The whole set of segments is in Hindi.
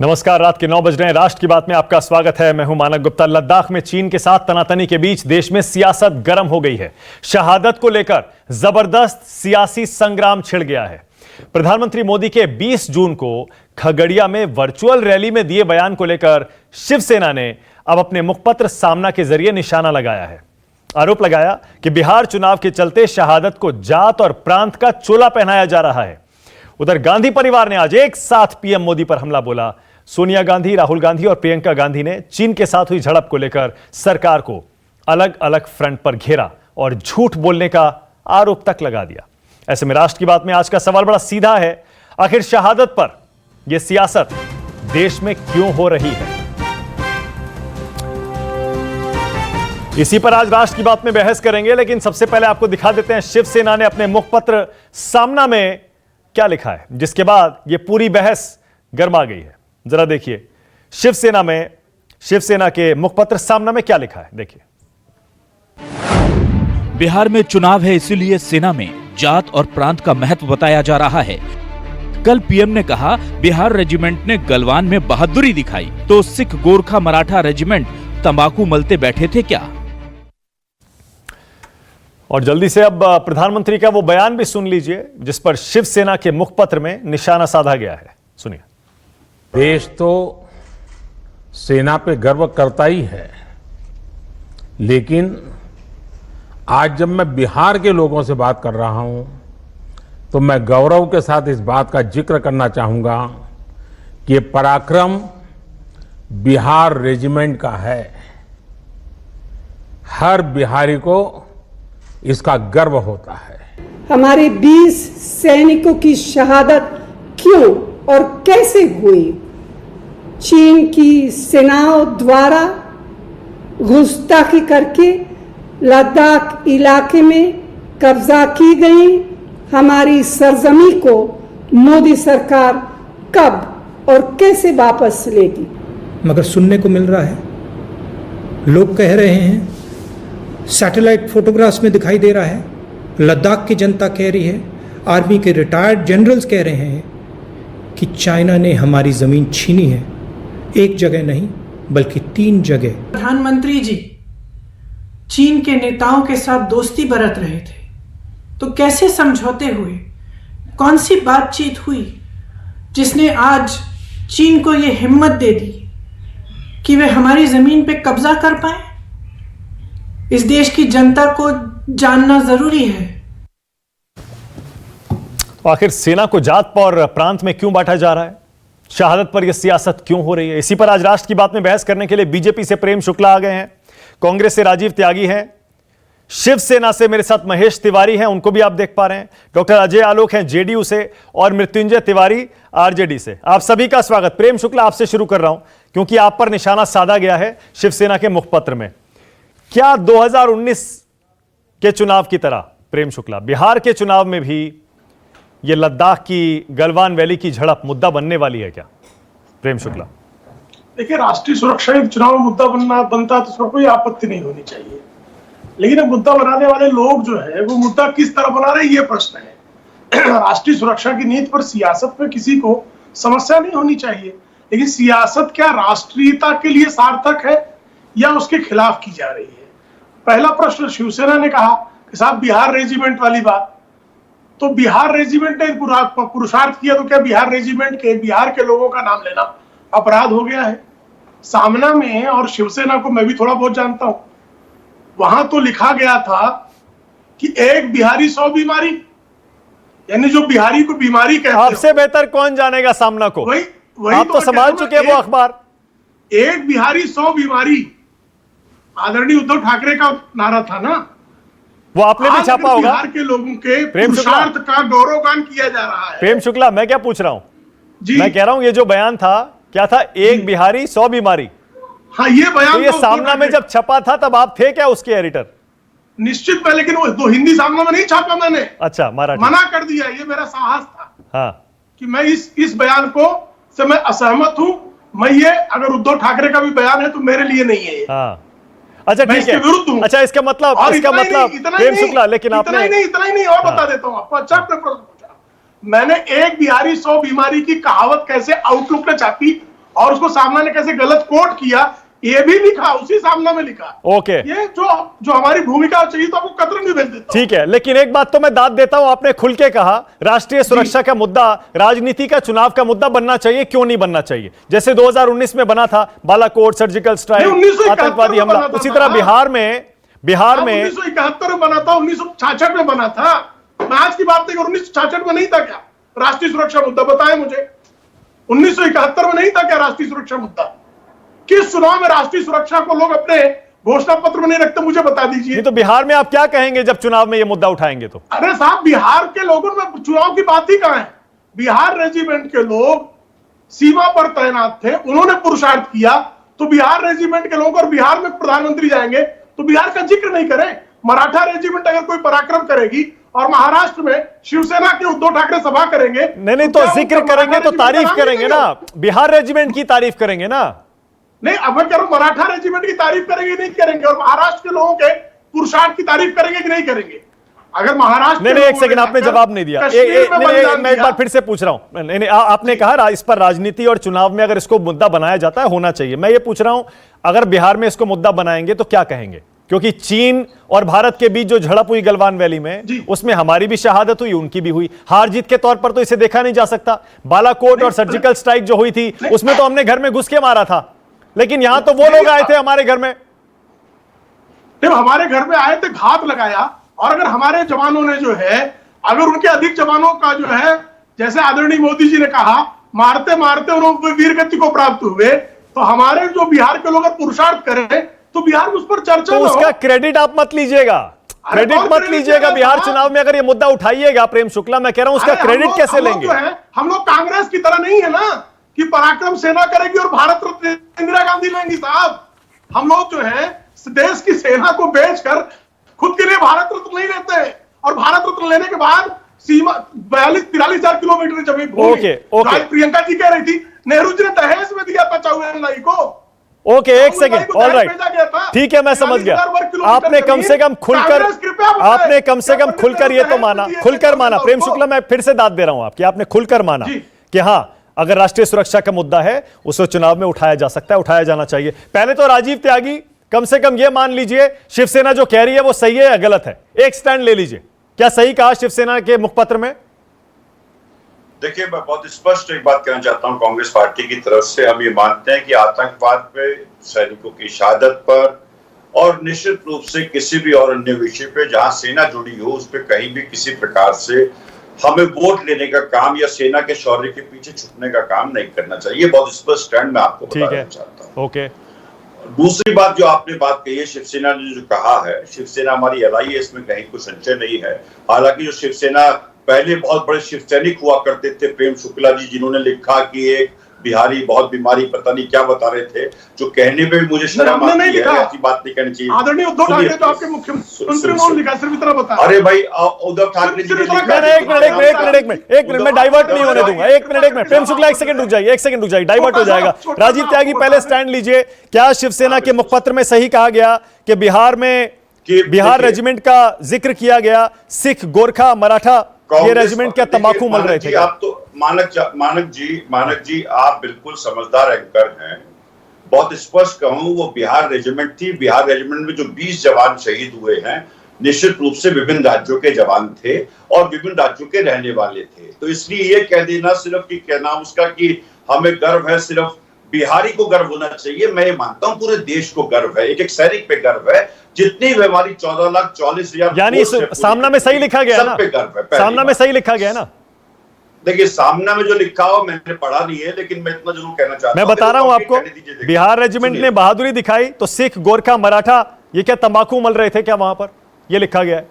नमस्कार, रात के 9 बज रहे हैं। राष्ट्र की बात में आपका स्वागत है। मैं हूं मानक गुप्ता। लद्दाख में चीन के साथ तनातनी के बीच देश में सियासत गर्म हो गई है। शहादत को लेकर जबरदस्त सियासी संग्राम छिड़ गया है। प्रधानमंत्री मोदी के 20 जून को खगड़िया में वर्चुअल रैली में दिए बयान को लेकर शिवसेना ने अब अपने मुखपत्र सामना के जरिए निशाना लगाया है। आरोप लगाया कि बिहार चुनाव के चलते शहादत को जात और प्रांत का चोला पहनाया जा रहा है। उधर गांधी परिवार ने आज एक साथ पीएम मोदी पर हमला बोला। सोनिया गांधी, राहुल गांधी और प्रियंका गांधी ने चीन के साथ हुई झड़प को लेकर सरकार को अलग अलग फ्रंट पर घेरा और झूठ बोलने का आरोप तक लगा दिया। ऐसे में राष्ट्र की बात में आज का सवाल बड़ा सीधा है, आखिर शहादत पर यह सियासत देश में क्यों हो रही है? इसी पर आज राष्ट्र की बात में बहस करेंगे, लेकिन सबसे पहले आपको दिखा देते हैं शिवसेना ने अपने मुखपत्र सामना में क्या लिखा है, जिसके बाद यह पूरी बहस गर्मा गई है। जरा देखिए शिवसेना के मुखपत्र सामना में क्या लिखा है, देखिए। बिहार में चुनाव है, इसीलिए सेना में जात और प्रांत का महत्व बताया जा रहा है। कल पीएम ने कहा बिहार रेजिमेंट ने गलवान में बहादुरी दिखाई, तो सिख गोरखा मराठा रेजिमेंट तंबाकू मलते बैठे थे क्या? और जल्दी से अब प्रधानमंत्री का वो बयान भी सुन लीजिए, जिस पर शिवसेना के मुखपत्र में निशाना साधा गया है। सुनिए। देश तो सेना पे गर्व करता ही है, लेकिन आज जब मैं बिहार के लोगों से बात कर रहा हूं तो मैं गौरव के साथ इस बात का जिक्र करना चाहूंगा कि ये पराक्रम बिहार रेजिमेंट का है। हर बिहारी को इसका गर्व होता है। हमारे 20 सैनिकों की शहादत क्यों और कैसे हुई? चीन की सेनाओं द्वारा घुसपैठी करके लद्दाख इलाके में कब्जा की गई हमारी सरजमी को मोदी सरकार कब और कैसे वापस लेगी? मगर सुनने को मिल रहा है, लोग कह रहे हैं, सैटेलाइट फोटोग्राफ्स में दिखाई दे रहा है, लद्दाख की जनता कह रही है, आर्मी के रिटायर्ड जनरल्स कह रहे हैं कि चाइना ने हमारी जमीन छीनी है। एक जगह नहीं बल्कि 3 जगह। प्रधानमंत्री जी चीन के नेताओं के साथ दोस्ती बरत रहे थे, तो कैसे समझौते हुए? कौन सी बातचीत हुई जिसने आज चीन को यह हिम्मत दे दी कि वे हमारी जमीन पे कब्जा कर पाए? इस देश की जनता को जानना जरूरी है। आखिर सेना को जात और प्रांत में क्यों बांटा जा रहा है? शहादत पर यह सियासत क्यों हो रही है? इसी पर आज राष्ट्र की बात में बहस करने के लिए बीजेपी से प्रेम शुक्ला आ गए हैं, कांग्रेस से राजीव त्यागी हैं, शिवसेना से मेरे साथ महेश तिवारी हैं, उनको भी आप देख पा रहे हैं, डॉक्टर अजय आलोक हैं जेडीयू से, और मृत्युंजय तिवारी आरजेडी से। आप सभी का स्वागत। प्रेम शुक्ला, आपसे शुरू कर रहा हूं क्योंकि आप पर निशाना साधा गया है शिवसेना के मुखपत्र में। क्या 2019 के चुनाव की तरह, प्रेम शुक्ला, बिहार के चुनाव में भी यह लद्दाख की गलवान वैली की झड़प मुद्दा बनने वाली है क्या? प्रेम शुक्ला। देखिए, राष्ट्रीय सुरक्षा एक चुनाव मुद्दा बनता तो उसमें कोई आपत्ति नहीं होनी चाहिए, लेकिन अब मुद्दा बनाने वाले लोग जो है वो मुद्दा किस तरह बना रहे हैं, ये प्रश्न है। राष्ट्रीय सुरक्षा की नीति पर सियासत में किसी को समस्या नहीं होनी चाहिए, लेकिन सियासत क्या राष्ट्रीयता के लिए सार्थक है या उसके खिलाफ की जा रही है? पहला प्रश्न, शिवसेना ने कहा कि साहब बिहार रेजिमेंट वाली बात, तो बिहार रेजिमेंट ने पुरुषार्थ किया तो क्या बिहार रेजिमेंट के, बिहार के लोगों का नाम लेना अपराध हो गया है? सामना में, और शिवसेना को मैं भी थोड़ा बहुत जानता हूं, वहां तो लिखा गया था कि एक बिहारी 100 बीमारी, यानी जो बिहारी को बीमारी कहते हैं। आपसे बेहतर कौन जानेगा सामना को? वही आप तो संभाल चुके हैं वो अखबार। एक बिहारी 100 बीमारी आदरणीय उद्धव ठाकरे का नारा था ना, वो आपने भी छापा होगा। बिहार के लोगों के पुरुषार्थ का गौरवगान किया जा रहा है। प्रेम शुक्ला, मैं क्या पूछ रहा हूं जी, मैं कह रहा हूं ये जो बयान था, क्या था? एक बिहारी 100 बीमारी। हाँ, ये बयान तो ये सामना में जब छपा था तब आप थे क्या उसके एडिटर? निश्चित में, लेकिन वो दो हिंदी सामना में नहीं छापा मैंने। अच्छा, मराठी मना कर दिया। ये मेरा साहस था, हाँ, कि मैं इस बयान को से मैं असहमत हूं। मैं ये, अगर उद्धव ठाकरे का भी बयान है तो मेरे लिए नहीं है ये। हाँ, अच्छा ठीक है। विरुद्ध हूं। अच्छा, इसका मतलब प्रेम शुक्ला, लेकिन आपने इतना ही नहीं और बता देता हूं आपको। अच्छा, आपने प्रश्न पूछा, मैंने एक बिहारी 100 बीमारी की कहावत कैसे आउटलुक ने छापी और उसको सामना ने कैसे गलत कोट किया ये भी लिखा, उसी सामना में लिखा। ओके, ये जो हमारी भूमिका चाहिए तो आपको कतरन भी भेज देता हूं। ठीक है, लेकिन एक बात तो मैं दाद देता हूं, आपने खुल के कहा राष्ट्रीय सुरक्षा का मुद्दा राजनीति का चुनाव का मुद्दा बनना चाहिए, क्यों नहीं बनना चाहिए? जैसे 2019 में बना था बालाकोट, सर्जिकल स्ट्राइक, 1971 आतंकवादी हमला, उसी तरह बिहार में 1971 में बना था, 1966 में बना था। मैं आज की बात नहीं कर, 1966 में नहीं था क्या राष्ट्रीय सुरक्षा मुद्दा? बताएं मुझे, 1971 में नहीं था क्या राष्ट्रीय सुरक्षा मुद्दा? किस चुनाव में राष्ट्रीय सुरक्षा को लोग अपने घोषणा पत्र में नहीं रखते, मुझे बता दीजिए। तो बिहार में आप क्या कहेंगे जब चुनाव में ये मुद्दा उठाएंगे तो? अरे साहब, बिहार के लोगों में चुनाव की बात ही कहां है? बिहार रेजिमेंट के लोग सीमा पर तैनात थे, उन्होंने पुरुषार्थ किया, तो बिहार रेजिमेंट के लोग और बिहार में प्रधानमंत्री जाएंगे तो बिहार का जिक्र नहीं करें? मराठा रेजिमेंट अगर कोई पराक्रम करेगी और महाराष्ट्र में शिवसेना के उद्धव ठाकरे सभा करेंगे, नहीं तो जिक्र करेंगे तो तारीफ करेंगे ना, बिहार रेजिमेंट की तारीफ करेंगे ना। नहीं, अब मैं कह रहा हूं मराठा रेजिमेंट की तारीफ करेंगे नहीं करेंगे, और महाराष्ट्र के लोगों के पुरुषार्थ की तारीफ करेंगे कि नहीं करेंगे? अगर महाराष्ट्र नहीं, एक सेकंड, आपने जवाब नहीं दिया। मैं एक बार फिर से पूछ रहा हूं। नहीं, आपने कहा इस पर राजनीति और चुनाव में अगर इसको मुद्दा बनाया जाता है होना चाहिए। मैं ये पूछ रहा हूं, अगर बिहार में इसको मुद्दा बनाएंगे तो क्या कहेंगे? क्योंकि चीन और भारत के बीच जो झड़प हुई गलवान वैली में, उसमें हमारी भी शहादत हुई, उनकी भी हुई। हार जीत के तौर पर तो इसे देखा नहीं जा सकता। बालाकोट और सर्जिकल स्ट्राइक जो हुई थी उसमें तो हमने घर में घुस के मारा था, लेकिन यहां तो वो लोग आए थे हमारे घर में। जब हमारे घर में आए थे, घात लगाया, और अगर हमारे जवानों ने जो है, अगर उनके अधिक जवानों का जो है, जैसे आदरणीय मोदी जी ने कहा, मारते मारते उन्होंने वीरगति को प्राप्त हुए, तो हमारे जो बिहार के लोग पुरुषार्थ करें तो बिहार में उस पर चर्चा तो उसका क्रेडिट आप मत लीजिएगा, क्रेडिट मत लीजिएगा। बिहार चुनाव में अगर ये मुद्दा उठाइएगा प्रेम शुक्ला, मैं कह रहा हूं उसका क्रेडिट कैसे लेंगे? हम लोग कांग्रेस की तरह नहीं है ना कि पराक्रम सेना करेगी और भारत रत्न इंदिरा गांधी लेंगी। साहब, हम लोग जो है देश की सेना को बेचकर खुद के लिए भारत रत्न नहीं लेते हैं, और भारत रत्न लेने के बाद सीमा 43,000 किलोमीटर जमीन भूमि। प्रियंका जी कह रही थी नेहरू जी ने दहेज में दिया था चाउलाई को। ओके, एक सेकंड, ऑल राइट, ठीक है, मैं समझ गया। आपने कम से कम खुलकर ये तो माना, खुलकर माना प्रेम शुक्ला, मैं फिर से दाद दे रहा हूं आपकी, आपने खुलकर माना कि हां, अगर राष्ट्रीय सुरक्षा का मुद्दा है उसे चुनाव में उठाया जा सकता है, उठाया जाना चाहिए। पहले तो राजीव त्यागी कम से कम यह मान लीजिए शिवसेना जो कह रही है वो सही है या गलत है, एक स्टैंड ले लीजिए। क्या सही कहा शिवसेना के मुखपत्र में? देखिए, मैं बहुत स्पष्ट एक बात कहना चाहता हूं, कांग्रेस पार्टी की तरफ से हम ये मानते हैं कि आतंकवाद पे, सैनिकों की शहादत पर, और निश्चित रूप से किसी भी और अन्य विषय पे जहां सेना जुड़ी हो उस पर कहीं भी किसी प्रकार से हमें वोट लेने का काम या सेना के शौर्य के पीछे छुपने का काम नहीं करना चाहिए। बहुत स्पष्ट स्टैंड मैं आपको बताना चाहता हूँ। ओके, दूसरी बात जो आपने बात कही है, शिवसेना ने जो कहा है, शिवसेना हमारी एलआई है, इसमें कहीं कोई संशय नहीं है। हालांकि जो शिवसेना पहले बहुत बड़े शिव सैनिक हुआ करते थे, प्रेम शुक्ला जी, जिन्होंने लिखा कि एक बिहारी बहुत बीमारी, पता नहीं क्या बता रहे थे, जो कहने पे भी मुझे शर्म आती है, ऐसी बात नहीं करनी चाहिए। आदरणीय उद्धव ठाकरे तो आपके मुख्यमंत्री ने लिखा, सिर्फ इतना बता। अरे भाई, उद्धव ठाकरे जी ने लिखा। एक मिनट, मैं डाइवर्ट नहीं होने दूंगा। एक मिनट, प्रेम शुक्ला एक सेकंड रुक जाइए, एक सेकंड रुक जाइए, डाइवर्ट हो जाएगा। राजीव त्यागी पहले स्टैंड लीजिए। क्या शिवसेना के मुखपत्र में सही कहा गया कि बिहार रेजिमेंट का जिक्र किया गया, सिख, गोरखा, मराठा ये रेजिमेंट क्या तंबाकू मल रहे थे? आप तो मानक जी आप बिल्कुल समझदार एंकर हैं। बहुत स्पष्ट कहूं, वो बिहार रेजिमेंट थी। बिहार रेजिमेंट में जो 20 जवान शहीद हुए हैं, निश्चित रूप से विभिन्न राज्यों के जवान थे और विभिन्न राज्यों के रहने वाले थे। तो इसलिए ये कह देना सिर्फ कि क्या नाम उसका कि हमें गर्व है, सिर्फ बिहारी को गर्व होना चाहिए, मैं ये मानता हूं पूरे देश को गर्व है, एक सैनिक पे गर्व है। जितनी भी हमारी 14,40,000, यानी सामना में सही लिखा गया ना, सामना में सही लिखा गया ना। देखिए, सामना में जो लिखा हो मैंने पढ़ा नहीं है, लेकिन मैं इतना जरूर कहना चाहता हूं, मैं बता रहा हूं आपको, बिहार रेजिमेंट ने बहादुरी दिखाई तो सिख, गोरखा, मराठा ये क्या तंबाकू मल रहे थे क्या वहां पर? ये लिखा गया है।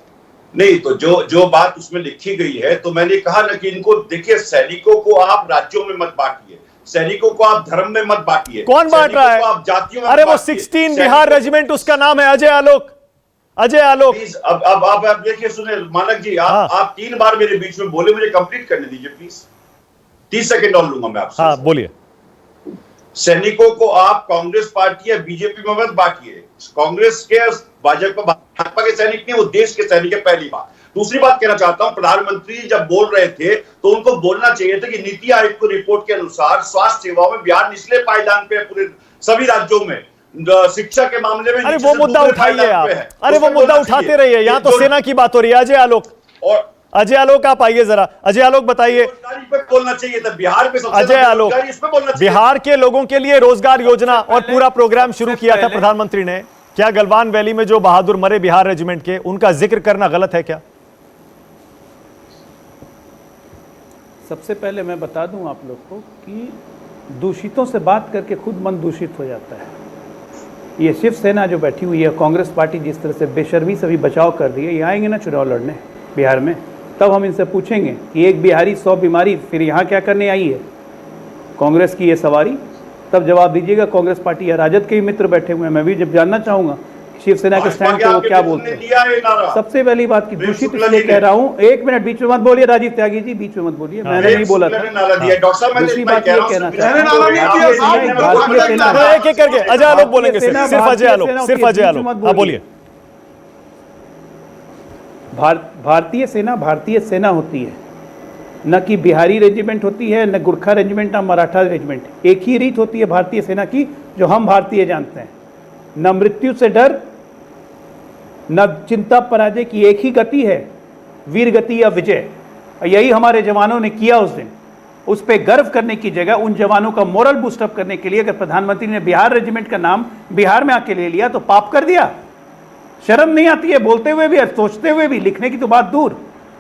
नहीं तो जो बात उसमें लिखी गई है, तो मैंने कहा ना कि इनको देखिए, सैनिकों को आप राज्यों में मत बांटिए, सैनिकों को आप धर्म में मत बांटिए। कौन बांट रहा है? आप जातियों में। अरे वो 16 बिहार रेजिमेंट, उसका नाम है अजय आलोक। प्लीज अब आप देखिए, सुने मानक जी, आप 3 बार मेरे बीच में बोले, मुझे कंप्लीट करने दीजिए प्लीज। 30 सेकंड और लूंगा मैं आपसे। हाँ, बोलिए। सैनिकों को आप कांग्रेस पार्टी या बीजेपी में मत बांटिए। कांग्रेस के भाजपा के सैनिक नहीं, वो देश के सैनिक है, पहली बात। दूसरी बात कहना चाहता हूं, प्रधानमंत्री जब बोल रहे थे तो उनको बोलना चाहिए था कि नीति आयोग की रिपोर्ट के अनुसार स्वास्थ्य सेवाओं में बिहार निचले पायदान पे है पूरे सभी राज्यों में। शिक्षा के मामले में अरे वो मुद्दा उठाइए आप, अरे वो मुद्दा उठाते रहिए। यहाँ तो सेना की बात हो रही है। अजय आलोक, और अजय आलोक आप आइए जरा। अजय आलोक बताइए, बोलना चाहिए था बिहार में। अजय आलोक, बिहार के लोगों के लिए रोजगार योजना और पूरा प्रोग्राम शुरू किया था प्रधानमंत्री ने। क्या गलवान वैली में जो बहादुर मरे बिहार रेजिमेंट के, उनका जिक्र करना गलत है क्या? सबसे पहले मैं बता दूं आप लोग को कि दूषितों से बात करके खुद मन दूषित हो जाता है। ये शिवसेना जो बैठी हुई है, कांग्रेस पार्टी जिस तरह से बेशर्मी से भी बचाव कर रही है, ये आएंगे ना चुनाव लड़ने बिहार में, तब हम इनसे पूछेंगे कि एक बिहारी 100 बीमारी, फिर यहाँ क्या करने आई है कांग्रेस की ये सवारी? तब जवाब दीजिएगा। कांग्रेस पार्टी या राजद के ही मित्र बैठे हुए हैं, मैं भी जब जानना चाहूंगा शिवसेना के स्टैंड पे वो क्या बोलते हैं। सबसे पहली बात की दूषित इसलिए कह रहा हूँ, एक मिनट बीच में मत बोलिए राजीव त्यागी जी, बीच में मत बोलिए, मैंने नहीं बोला था। दूसरी बात ये कहना चाहता हूँ, एक एक करके अजय आलोक बोलेंगे, सिर्फ अजय आलोक, सिर्फ अजय आलोक, हाँ बोलिए। भारतीय सेना होती है, न कि बिहारी रेजिमेंट होती है, न गुरखा रेजिमेंट, न मराठा रेजिमेंट। एक ही रीत होती है भारतीय सेना की जो हम भारतीय जानते हैं। न मृत्यु से डर, न चिंता पराजय की, एक ही गति है, वीर गति या विजय। यही हमारे जवानों ने किया उस दिन। उस पर गर्व करने की जगह उन जवानों का मोरल बूस्टअप करने के लिए अगर प्रधानमंत्री ने बिहार रेजिमेंट का नाम बिहार में आके ले लिया तो पाप कर दिया। शर्म नहीं आती है बोलते हुए भी, सोचते हुए भी, लिखने की तो बात दूर।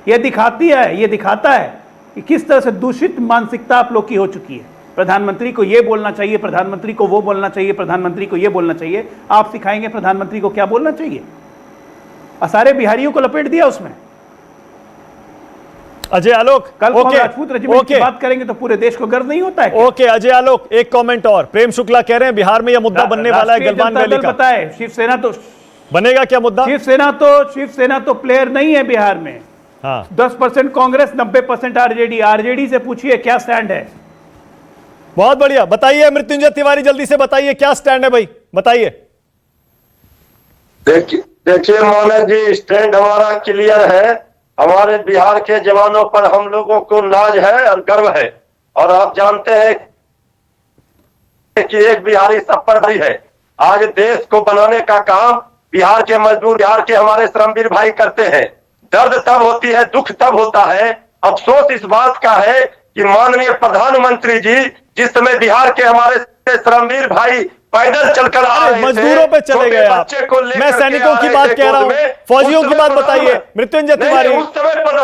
यह दिखाता है कि किस तरह से दूषित मानसिकता आप लोग की हो चुकी है। प्रधानमंत्री को ये बोलना चाहिए, प्रधानमंत्री को वो बोलना चाहिए, प्रधानमंत्री को ये बोलना चाहिए। आप सिखाएंगे प्रधानमंत्री को क्या बोलना चाहिए? सारे बिहारियों को लपेट दिया उसमें। अजय आलोक, कल को राजपूत रेजिमेंट की बात करेंगे तो पूरे देश को गर्व नहीं होता है? ओके अजय आलोक, एक कमेंट और। प्रेम शुक्ला कह रहे हैं बिहार में यह मुद्दा बनने वाला है गलवान वैली का। पता है शिवसेना तो बनेगा क्या मुद्दा? शिवसेना तो प्लेयर नहीं है बिहार में। हाँ 10% कांग्रेस, 90% आरजेडी। आरजेडी से पूछिए क्या स्टैंड है। बहुत बढ़िया, बताइए मृत्युंजय तिवारी, जल्दी से बताइए क्या स्टैंड है भाई, बताइए। देखिए मानक जी, स्टैंड हमारा क्लियर है। हमारे बिहार के जवानों पर हम लोगों को नाज है और गर्व है। और आप जानते हैं कि एक बिहारी सब पर भाई है। आज देश को बनाने का काम बिहार के मजदूर, बिहार के हमारे श्रमवीर भाई करते हैं। दर्द तब होती है, दुख तब होता है। अफसोस इस बात का है कि माननीय प्रधानमंत्री जी जिस समय बिहार के हमारे श्रमवीर भाई पैदल चलकर आ रहे थे, मजदूरों पे चले गए आप। मैं सैनिकों की बात कह रहा हूँ, फौजियों की बात बताइए। मृत्युंजय तिवारी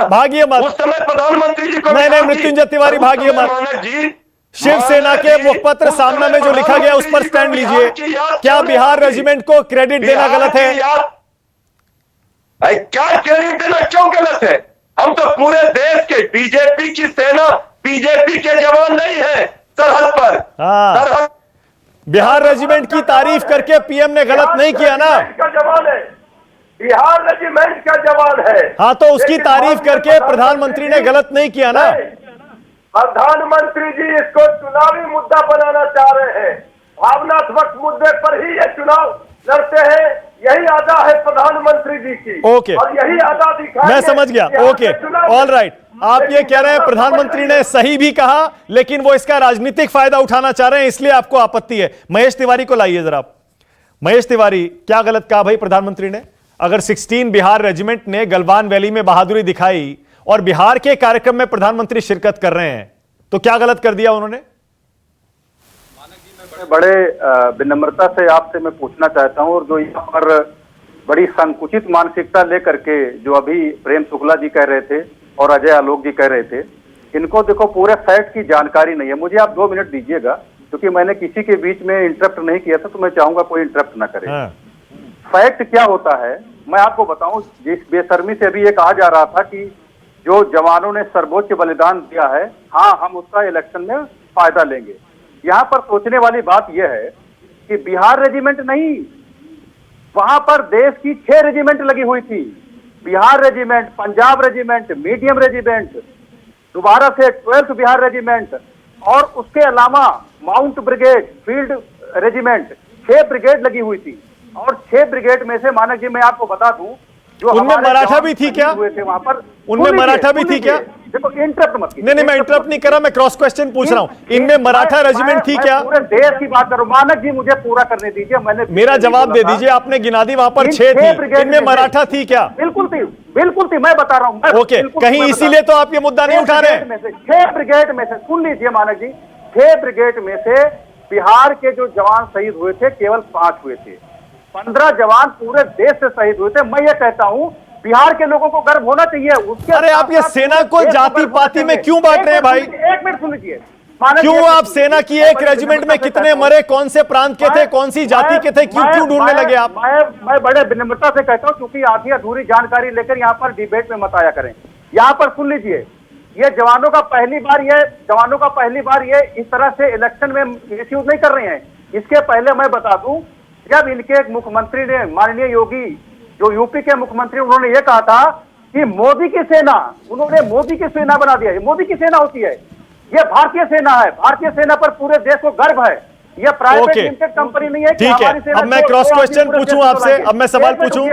भागिए मत, उस समय प्रधानमंत्री जी को नहीं मृत्युंजय तिवारी भागिए मत। शिवसेना के मुखपत्र सामना में जो लिखा गया उस पर स्टैंड लीजिए। क्या बिहार रेजिमेंट को क्रेडिट देना गलत है? क्या क्रेडिट देना क्यों गलत है? हम तो पूरे देश के बीजेपी की सेना, बीजेपी के जवान नहीं है सरहद पर। हाँ, बिहार रेजिमेंट की तारीफ करके पीएम ने गलत नहीं किया ना। जवान है, बिहार रेजिमेंट का जवान है। हाँ तो उसकी तारीफ करके प्रधानमंत्री ने गलत नहीं किया ना। प्रधानमंत्री जी इसको चुनावी मुद्दा बनाना चाह रहे हैं। भावनात्मक मुद्दे पर ही ये चुनाव लड़ते हैं। यही अदा है प्रधानमंत्री जी की। ओके, और यही अदा दिखाएंगे। मैं समझ गया। Okay, all right. आप ये कह रहे हैं प्रधानमंत्री ने सही भी कहा, लेकिन वो इसका राजनीतिक फायदा उठाना चाह रहे हैं, इसलिए आपको आपत्ति है। महेश तिवारी को लाइए जरा। महेश तिवारी, क्या गलत कहा भाई प्रधानमंत्री ने? अगर 16 बिहार रेजिमेंट ने गलवान वैली में बहादुरी दिखाई और बिहार के कार्यक्रम में प्रधानमंत्री शिरकत कर रहे हैं, तो क्या गलत कर दिया उन्होंने? बड़े विनम्रता से आपसे मैं पूछना चाहता हूं, और जो यहाँ पर बड़ी संकुचित मानसिकता लेकर के जो अभी प्रेम शुक्ला जी कह रहे थे और अजय आलोक जी कह रहे थे, इनको देखो पूरे फैक्ट की जानकारी नहीं है। मुझे आप 2 मिनट दीजिएगा, क्योंकि मैंने किसी के बीच में इंटरप्ट नहीं किया था, तो मैं चाहूंगा कोई इंटरप्ट ना करे। फैक्ट क्या होता है मैं आपको बताऊं। जिस बेशर्मी से अभी ये कहा जा रहा था कि जो जवानों ने सर्वोच्च बलिदान दिया है, हाँ हम उसका इलेक्शन में फायदा लेंगे। यहाँ पर सोचने वाली बात यह है कि बिहार रेजिमेंट नहीं, वहां पर देश की 6 रेजिमेंट लगी हुई थी। Bihar regiment, Punjab regiment, medium regiment, दोबारा से 12th बिहार रेजिमेंट, और उसके अलावा mount brigade, field regiment, 6 brigade लगी हुई थी। और 6 ब्रिगेड में से मानक जी मैं आपको बता दूं, जो उनमें मराठा भी थी क्या? हुए थे वहां पर, उनमें मराठा भी थी क्या? देखो इंटरप्ट मत कीजिए। नहीं, मैं इंटरप्ट नहीं कर रहा, मैं क्रॉस क्वेश्चन पूछ रहा हूं। इनमें मराठा रेजिमेंट थी क्या? पूरे देश की बात करूं मानक जी, मुझे पूरा करने दीजिए। मैंने मेरा जवाब दे दीजिए। आपने गिना दी, वहां पर 6 थी, इनमें मराठा थी क्या? बिल्कुल थी, बिल्कुल थी, मैं बता रहा हूं। ओके, कहीं इसीलिए तो आप ये मुद्दा नहीं उठा रहे हैं। 6 ब्रिगेड में से सुन लीजिए मानक जी, 6 ब्रिगेड में से बिहार के जो जवान शहीद हुए थे केवल 5 हुए थे। 15 जवान पूरे देश से शहीद हुए थे। मैं ये कहता हूं बिहार के लोगों को गर्व होना चाहिए। उसके अरे आप ये सेना को जाति पाति में क्यों बांट रहे हैं भाई? 1 मिनट सुन लीजिए। क्यों आप सेना की एक रेजिमेंट में कितने मरे, कौन से प्रांत के थे, कौन सी जाति के थे, क्यों ढूंढने लगे आप? मैं बड़े विनम्रता से कहता हूं, क्योंकि आधी अधूरी जानकारी लेकर यहाँ पर डिबेट में मत आया करें। यहाँ पर सुन लीजिए, ये जवानों का पहली बार ये इस तरह से इलेक्शन में मिसयूज नहीं कर रहे हैं। इसके पहले मैं बता दूं, जब इनके एक मुख्यमंत्री ने, माननीय योगी जो यूपी के मुख्यमंत्री, उन्होंने ये कहा था कि मोदी की सेना, उन्होंने मोदी की सेना बना दिया। ये मोदी की सेना होती है, ये भारतीय सेना है। भारतीय सेना पर पूरे देश को गर्व है। ये प्राइवेट लिमिटेड कंपनी नहीं है कि हमारी सेना। अब मैं क्रॉस क्वेश्चन पूछूं आपसे, अब मैं सवाल पूछूं।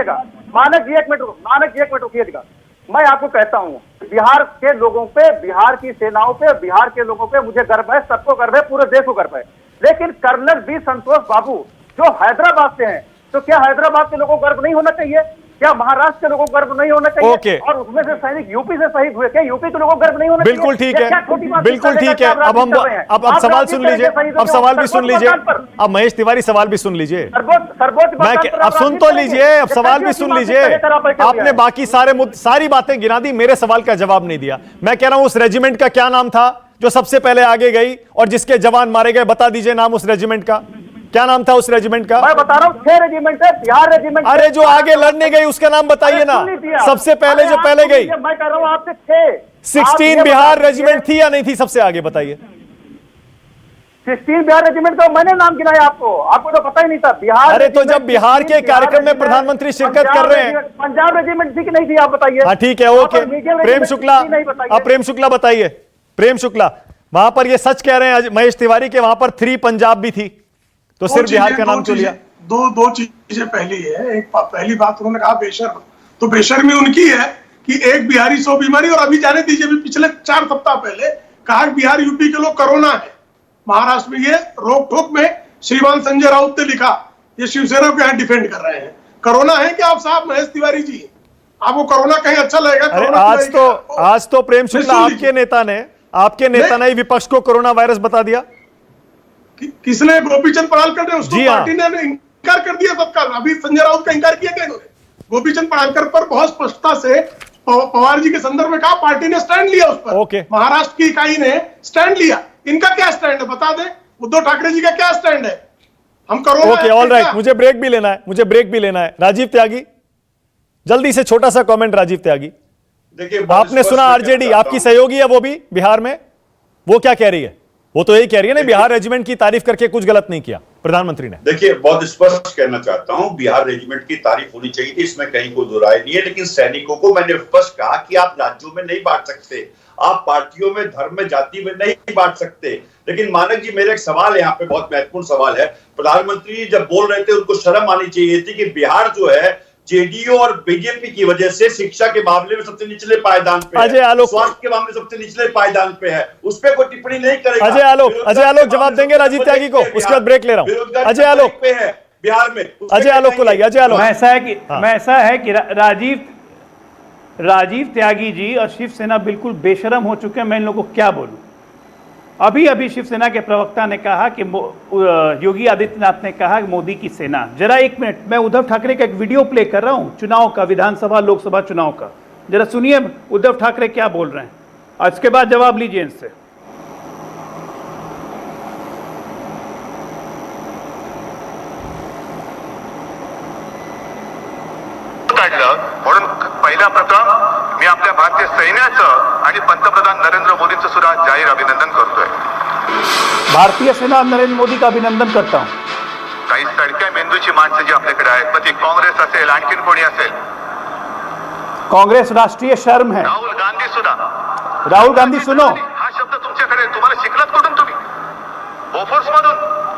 मानक जी 1 मिनट रुकिएगा। मैं आपको कहता हूं, बिहार के लोगों पे, बिहार की सेनाओं पे, बिहार के लोगों पे मुझे गर्व है, सबको गर्व है, पूरे देश को गर्व है। लेकिन कर्नल बी संतोष बाबू जो हैदराबाद से हैं, तो क्या हैदराबाद के लोगों को गर्व नहीं होना चाहिए? क्या महाराष्ट्र के लोगों को गर्व नहीं होना चाहिए? और उसमें से सैनिक यूपी से शहीद हुए, क्या यूपी के लोगों को गर्व नहीं होना चाहिए? बिल्कुल ठीक है, बिल्कुल ठीक है। अब सवाल सुन लीजिए, अब सवाल भी सुन लीजिए। अब महेश तिवारी सवाल भी सुन लीजिए। अब सुन तो लीजिए, अब सवाल भी सुन लीजिए। आपने बाकी सारी बातें गिना दी, मेरे सवाल का जवाब नहीं दिया। मैं कह रहा हूं उस रेजिमेंट का क्या नाम था जो सबसे पहले आगे गई और जिसके जवान मारे गए? बता दीजिए नाम उस रेजिमेंट का। क्या नाम था उस रेजिमेंट का? मैं बता रहा हूँ 6 रेजिमेंट है, बिहार रेजिमेंट। अरे जो आगे लड़ने गई उसका नाम बताइए ना, सबसे पहले जो पहले गई। मैं कह रहा हूँ आपसे 16 बिहार रेजिमेंट थी या नहीं थी? सबसे आगे बताइए। 16 बिहार रेजिमेंट का मैंने नाम गिनाया आपको तो पता ही नहीं था। बिहार, अरे तो जब बिहार के कार्यक्रम में प्रधानमंत्री शिरकत कर रहे हैं। पंजाब रेजिमेंट थी कि नहीं थी आप बताइए। हाँ ठीक है, ओके। प्रेम शुक्ला, अब प्रेम शुक्ला बताइए। प्रेम शुक्ला, वहां पर ये सच कह रहे हैं महेश तिवारी के वहां पर 3 पंजाब भी थी, तो सिर्फ बिहार का नाम क्यों लिया? दो चीजें पहली है। एक पहली बात उन्होंने कहा बेशर्म, तो बेशर्मी उनकी है कि एक बिहारी 100 बीमारी। और अभी जाने दीजिए, अभी पिछले 4 सप्ताह पहले कहा बिहार यूपी के लोग कोरोना है। महाराष्ट्र में ये रोक ठोक में श्रीमान संजय राउत ने लिखा, ये शिवसेना को यहाँ डिफेंड कर रहे हैं। कोरोना है क्या आप साहब महेश तिवारी जी? आपको कोरोना कहीं अच्छा लगेगा? आज तो प्रेम शुक्ला आपके नेता ने विपक्ष को कोरोना वायरस बता दिया। किसने? गोपीचंद पड़ालकर ने। उसको पार्टी ने इनकार कर दिया सबका। अभी संजय राउत का इनकार किया क्या इन्होंने? गोपीचंद पड़ालकर पर बहुत स्पष्टता से पवार जी के संदर्भ में कहा, पार्टी ने स्टैंड लिया उस पर। महाराष्ट्र की इकाई ने स्टैंड लिया। इनका क्या स्टैंड है बता दें? उद्धव ठाकरे जी का क्या स्टैंड है? हम कोरोना। ओके, ऑल राइट, मुझे ब्रेक भी लेना है। राजीव त्यागी, जल्दी से छोटा सा कमेंट। राजीव त्यागी, देखिए, आपने सुना आरजेडी आपकी सहयोगी है, वो भी बिहार में, वो क्या कह रही है? वो तो यही कह रही है ना, बिहार रेजिमेंट की तारीफ करके कुछ गलत नहीं किया प्रधानमंत्री ने। देखिए, बहुत स्पष्ट कहना चाहता हूं, बिहार रेजिमेंट की तारीफ होनी चाहिए थी, इसमें कहीं कोई दो राय नहीं है। लेकिन सैनिकों को मैंने स्पष्ट कहा कि आप राज्यों में नहीं बांट सकते, आप पार्टियों में, धर्म में, जाति में नहीं बांट सकते। लेकिन मानक जी, मेरा एक सवाल है यहाँ पे, बहुत महत्वपूर्ण सवाल है। प्रधानमंत्री जब बोल रहे थे, उनको शर्म आनी चाहिए थी कि बिहार जो है जेडीयू और बीजेपी की वजह से शिक्षा के मामले में सबसे निचले पायदान पे है, स्वास्थ्य के मामले में सबसे निचले पायदान पे है, उस पर कोई टिप्पणी नहीं करेगा। अजय आलोक जवाब देंगे राजीव त्यागी को, उसके बाद ब्रेक ले रहा हूं। अजय आलोक पे है बिहार में, अजय आलोक को लाइए। अजय आलोक, ऐसा है कि राजीव त्यागी जी और शिवसेना बिल्कुल बेशरम हो चुके हैं। मैं इन लोगों को क्या बोलूं? अभी शिवसेना के प्रवक्ता ने कहा कि योगी आदित्यनाथ ने कहा कि मोदी की सेना। जरा 1 मिनट, मैं उद्धव ठाकरे का एक वीडियो प्ले कर रहा हूं चुनाव का, विधानसभा लोकसभा चुनाव का। जरा सुनिए उद्धव ठाकरे क्या बोल रहे हैं, और इसके बाद जवाब लीजिए इनसे। म्हणून पहिला प्रथम मी आपल्या भारतीय सैन्याचं आणि पंतप्रधान नरेंद्र मोदींचं सुद्धा जाहीर अभिनंदन करतोय। भारतीय सेना नरेंद्र मोदी का अभिनंदन करता हूं। काही सडक्या मेंदूची माणसं जी आपल्याकडे आहेत, मग ती काँग्रेस असेल, आणखीन कोणी असेल, कांग्रेस राष्ट्रीय शर्म है। राहुल गांधी सुनो, हा शब्द तुमच्याकडे, तुम्हाला शिकलात कुठून तुम्ही? बोफोर्स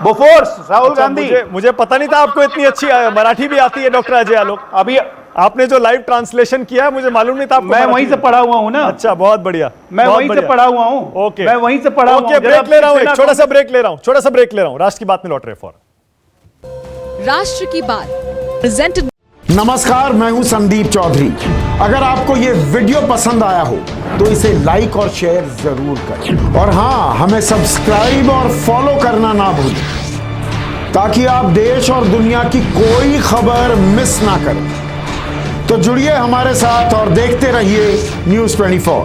बोफोर्स राहुल अच्छा, गांधी। मुझे पता नहीं था आपको इतनी अच्छी मराठी भी आती है डॉक्टर अजय आलोक। अभी आपने जो लाइव ट्रांसलेशन किया है मुझे मालूम नहीं था आपको मैं मराठी वहीं से में। पढ़ा हुआ हूँ ना। अच्छा, बहुत बढ़िया। मैं बहुत वहीं से बढ़िया। पढ़ा हुआ हूँ। ओके, मैं वहीं से पढ़ा हुआ हूँ। ओके, ब्रेक ले रहा हूँ, एक छोटा सा ब्रेक ले रहा हूँ, राष्ट्र की बात में लौट रहे फौरन। राष्ट्र की बात प्रेजेंटेड। नमस्कार, मैं हूं संदीप चौधरी। अगर आपको ये वीडियो पसंद आया हो तो इसे लाइक और शेयर जरूर करें, और हाँ, हमें सब्सक्राइब और फॉलो करना ना भूलें ताकि आप देश और दुनिया की कोई खबर मिस ना करें। तो जुड़िए हमारे साथ और देखते रहिए News 24।